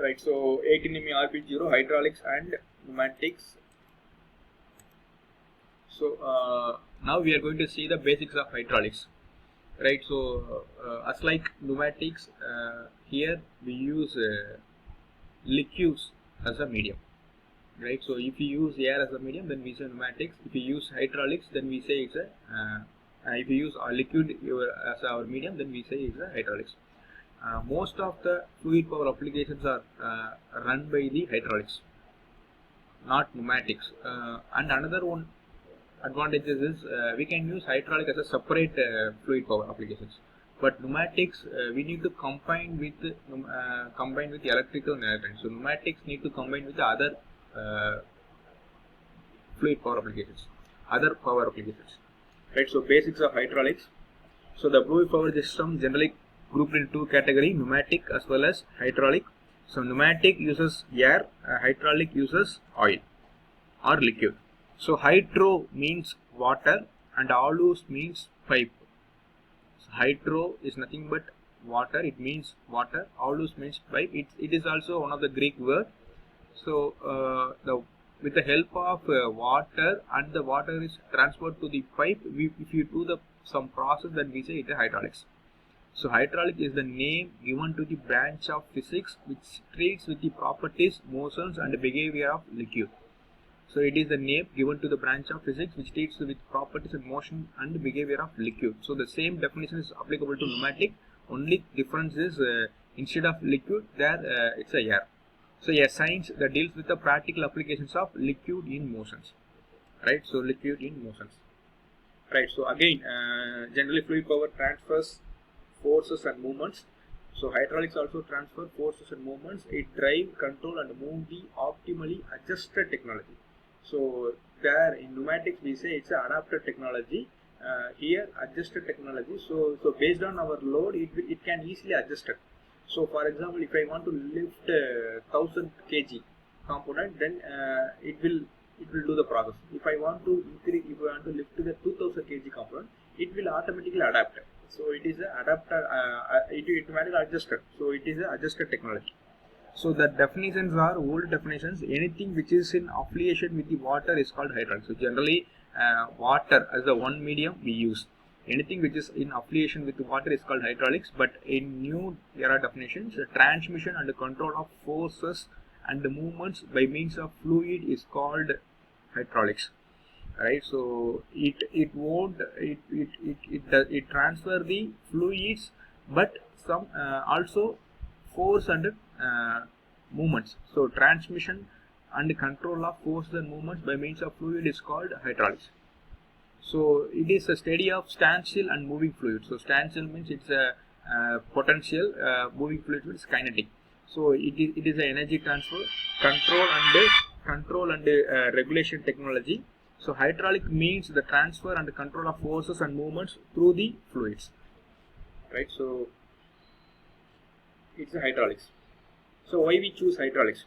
right? So 18 mm RP0, hydraulics and pneumatics. So now we are going to see the basics of hydraulics, right? So as like pneumatics, here we use liquids as a medium, right? So if you use air as a medium, then we say pneumatics. If you use hydraulics, then we say it's a if you use a liquid as our medium, then we say it's a hydraulics. Most of the fluid power applications are run by the hydraulics, not pneumatics. And another one advantages is we can use hydraulic as a separate fluid power applications. But pneumatics, we need to combine with electrical and electronics. So pneumatics need to combine with the other fluid power applications, right? So basics of hydraulics. So the fluid power system generally grouped into two categories: pneumatic as well as hydraulic. So pneumatic uses air, hydraulic uses oil or liquid. So hydro means water and alus means pipe. So hydro is nothing but water, it means water. Alus means pipe. It is also one of the Greek word. So with the help of water, and the water is transferred to the pipe, if you do some process, then we say it is hydraulics. So hydraulic is the name given to the branch of physics which treats with the properties, motions and behavior of liquid. So it is the name given to the branch of physics which treats with properties and motion and behavior of liquid. So the same definition is applicable to pneumatic. Only difference is instead of liquid, there it's a air. So a science that deals with the practical applications of liquid in motions, right? So liquid in motions, right? So again, generally fluid power transfers forces and movements. So hydraulics also transfer forces and movements. It drive, control and move the optimally adjusted technology. So there in pneumatics we say it's an adapted technology. Here adjusted technology. So based on our load, it can easily adjust it. So for example, if I want to lift 1000 kg component, then it will do the process. If I want to lift the 2000 kg component, it will automatically adapt. So it is a adapter, it automatically adjusted. So it is a adjusted technology. So the definitions are old definitions. Anything which is in affiliation with the water is called hydraulic. So generally water as the one medium we use. Anything which is in affiliation with the water is called hydraulics. But in new era definitions, transmission and control of forces and the movements by means of fluid is called hydraulics, right? So it transfer the fluids, but some also force and movements. So transmission and control of forces and movements by means of fluid is called hydraulics. So it is a study of standstill and moving fluid. So standstill means it's a potential, moving fluid is kinetic. So it is an energy transfer, control and regulation technology. So hydraulic means the transfer and control of forces and movements through the fluids, right? So it's a hydraulics. So why we choose hydraulics?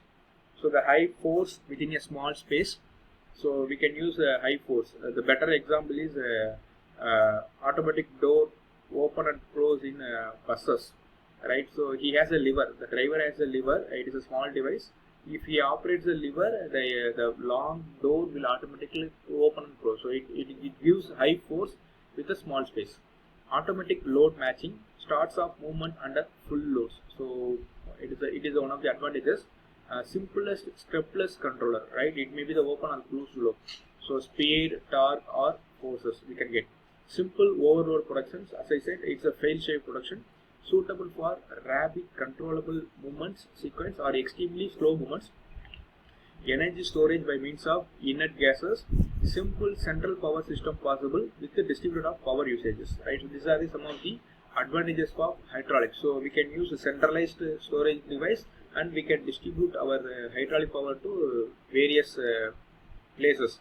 So the high force within a small space. So we can use a high force. The better example is automatic door open and close in buses, right? So he has a lever. The driver has a lever. It is a small device. If he operates the lever, the long door will automatically open and close. So it gives high force with a small space. Automatic load matching starts off movement under full loads. So it is one of the advantages. Simplest stepless controller, right? It may be the open and closed loop. So speed, torque or forces we can get. Simple overload productions, as I said, it's a fail-safe production, suitable for rapid controllable movements sequence or extremely slow movements. Energy storage by means of inert gases. Simple central power system possible with the distributed of power usages, right? So these are some of the advantages of hydraulics. So we can use a centralized storage device and we can distribute our hydraulic power to various places,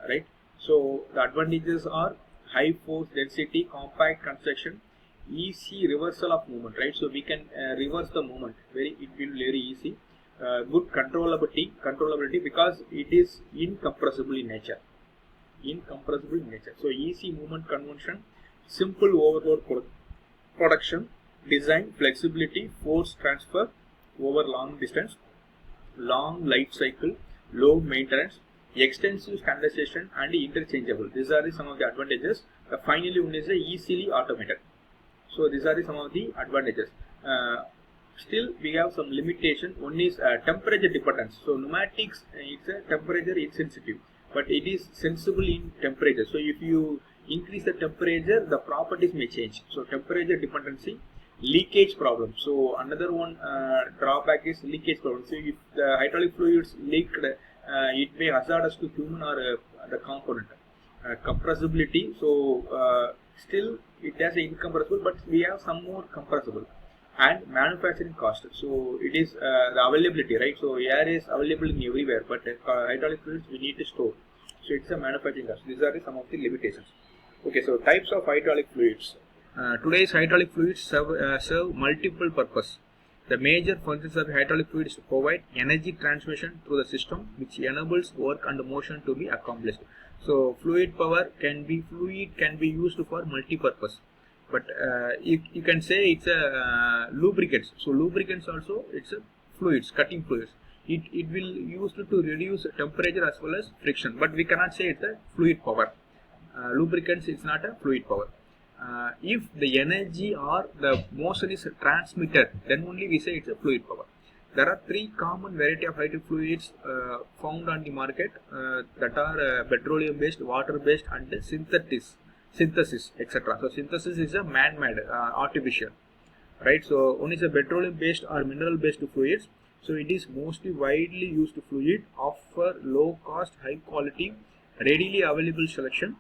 right? So the advantages are high force density, compact construction, easy reversal of movement, right? So we can reverse the movement, it will be very easy. Good controllability because it is incompressible in nature. So easy movement conversion, simple overload production, design, flexibility, force transfer, over long distance, long life cycle, low maintenance, extensive standardization, and interchangeable. These are some of the advantages. The finally one is easily automated. So these are some of the advantages. Still we have some limitation. One is temperature dependence. So pneumatics, it's a temperature insensitive, but it is sensible in temperature. So if you increase the temperature, the properties may change. So temperature dependency, leakage problem. So another one drawback is leakage problem. So if the hydraulic fluids leaked, it may hazardous to human or the component. Compressibility. So still it has an incompressible, but we have some more compressible. And manufacturing cost. So it is the availability, right? So air is available in everywhere, but hydraulic fluids we need to store. So it's a manufacturing cost. These are some of the limitations. Okay, so types of hydraulic fluids. Today's hydraulic fluids serve multiple purpose. The major functions of hydraulic fluids provide energy transmission through the system, which enables work and motion to be accomplished. So fluid can be used for multi-purpose. But you can say it's a lubricants. So lubricants also, it's a fluids, cutting fluids. It will used to reduce temperature as well as friction. But we cannot say it's a fluid power. Lubricants, it's not a fluid power. If the energy or the motion is transmitted, then only we say it's a fluid power. There are three common variety of hydraulic fluids found on the market that are petroleum-based, water-based, and synthesis, etc. So synthesis is a man-made, artificial, right? So one is a petroleum-based or mineral-based fluids. So it is mostly widely used fluid, offer low-cost, high-quality, readily available selection.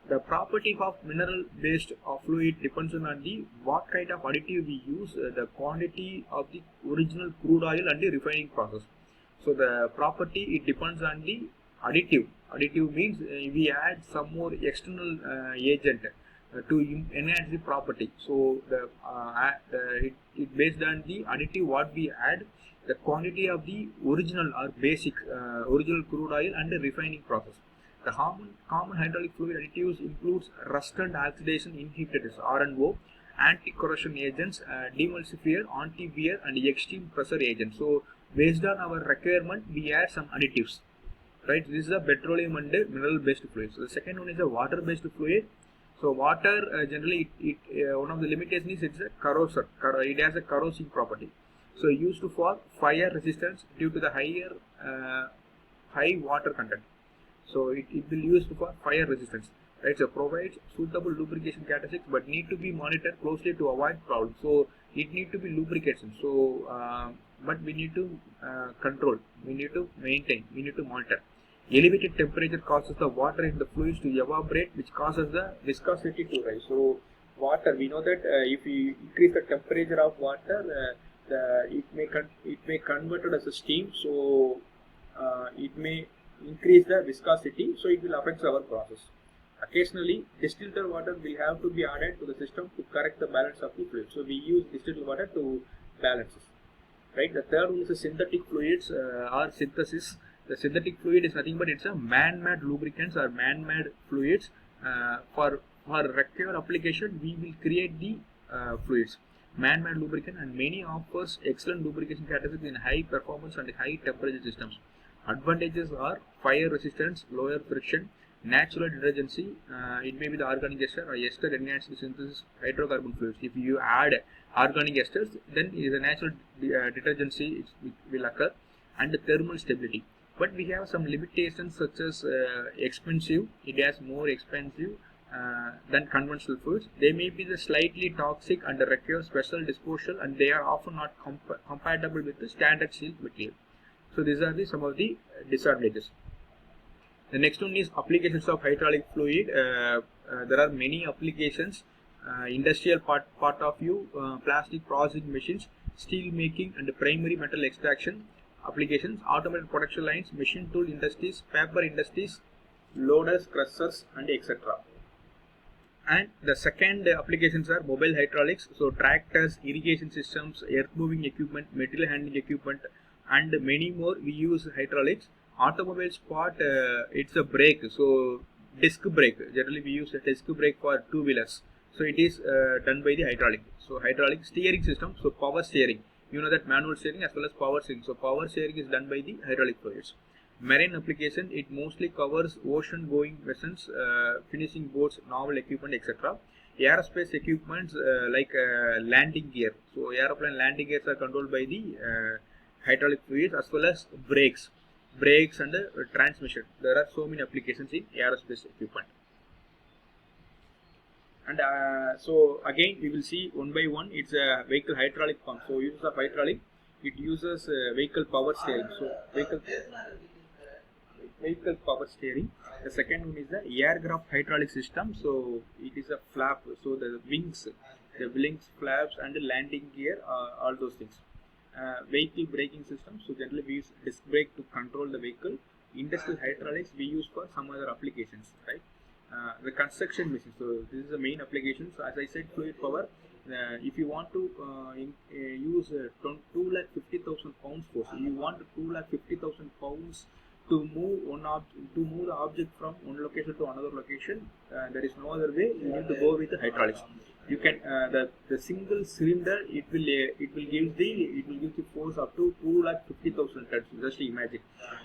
The property of mineral-based fluid depends on the what kind of additive we use, the quantity of the original crude oil, and the refining process. So the property, it depends on the additive. Additive means we add some more external agent to enhance the property. So it based on the additive what we add, the quantity of the original or basic original crude oil and the refining process. The common hydraulic fluid additives includes rust and oxidation inhibitors (R&O), anti-corrosion agents, demulsifier, anti-wear, and extreme pressure agents. So based on our requirement, we add some additives. Right, this is a petroleum and mineral-based fluid. So the second one is a water-based fluid. So water generally, one of the limitations is it's a corrosive. It has a corrosive property. So used for fire resistance due to the high water content. So it will used for fire resistance. Right, so provides suitable lubrication characteristics, but need to be monitored closely to avoid problems. So it need to be lubrication. So but we need to control, we need to maintain, we need to monitor. Elevated temperature causes the water in the fluids to evaporate, which causes the viscosity to rise. So water, we know that if we increase the temperature of water, it may converted as a steam. So it may increase the viscosity. So it will affect our process. Occasionally, distilled water will have to be added to the system to correct the balance of the fluid. So we use distilled water to balance it. Right. The third one is the synthetic fluids or synthesis. The synthetic fluid is nothing but it's a man-made lubricants or man-made fluids. For required application, we will create the fluids. Man-made lubricant, and many offers excellent lubrication characteristics in high performance and high temperature systems. Advantages are fire resistance, lower friction, natural detergency. It may be the organic ester or ester enhanced synthesis hydrocarbon fluids. If you add organic esters, then it is a natural detergency will occur, and the thermal stability. But we have some limitations such as expensive. It is more expensive than conventional fluids. They may be the slightly toxic and require special disposal, and they are often not compatible with the standard steel material. So these are some of the disadvantages. The next one is applications of hydraulic fluid. There are many applications. Industrial part of view, plastic processing machines, steel making and primary metal extraction applications, automated production lines, machine tool industries, paper industries, loaders, crushers, and etc. And the second applications are mobile hydraulics. So tractors, irrigation systems, earth moving equipment, material handling equipment, and many more we use hydraulics. Automobiles part, it's a brake. So disc brake. Generally we use a disc brake for two-wheelers. So it is done by the hydraulic. So hydraulic steering system. So power steering. you know that manual steering as well as power steering. So power steering is done by the hydraulic fluids. Marine application, it mostly covers ocean going vessels, finishing boats, naval equipment, etc. Aerospace equipments like landing gear. So aeroplane landing gears are controlled by the hydraulic fluids as well as brakes and transmission. There are so many applications in aerospace equipment. And so again we will see one by one. It's a vehicle hydraulic pump. So uses of hydraulic, it uses vehicle power steering. So vehicle power steering. The second one is the aircraft hydraulic system. So it is a flap. So the wings, flaps, and the landing gear, all those things. Vehicle braking system. So generally we use disc brake to control the vehicle. Industrial hydraulics we use for some other applications, right? The construction machine. So this is the main application. So as I said, fluid power. If you want to use 250,000 pounds force, you want 250,000 pounds to move the object from one location to another location. There is no other way. You need to go with the hydraulics. You can the single cylinder. It will give the force up to 250,000 tons. Just imagine,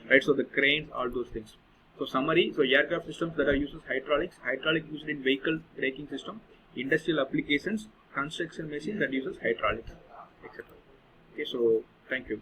right? So the cranes, all those things. So summary, so aircraft systems that are uses hydraulic used in vehicle braking system, industrial applications, construction machine that uses hydraulics, etc. Okay, so thank you.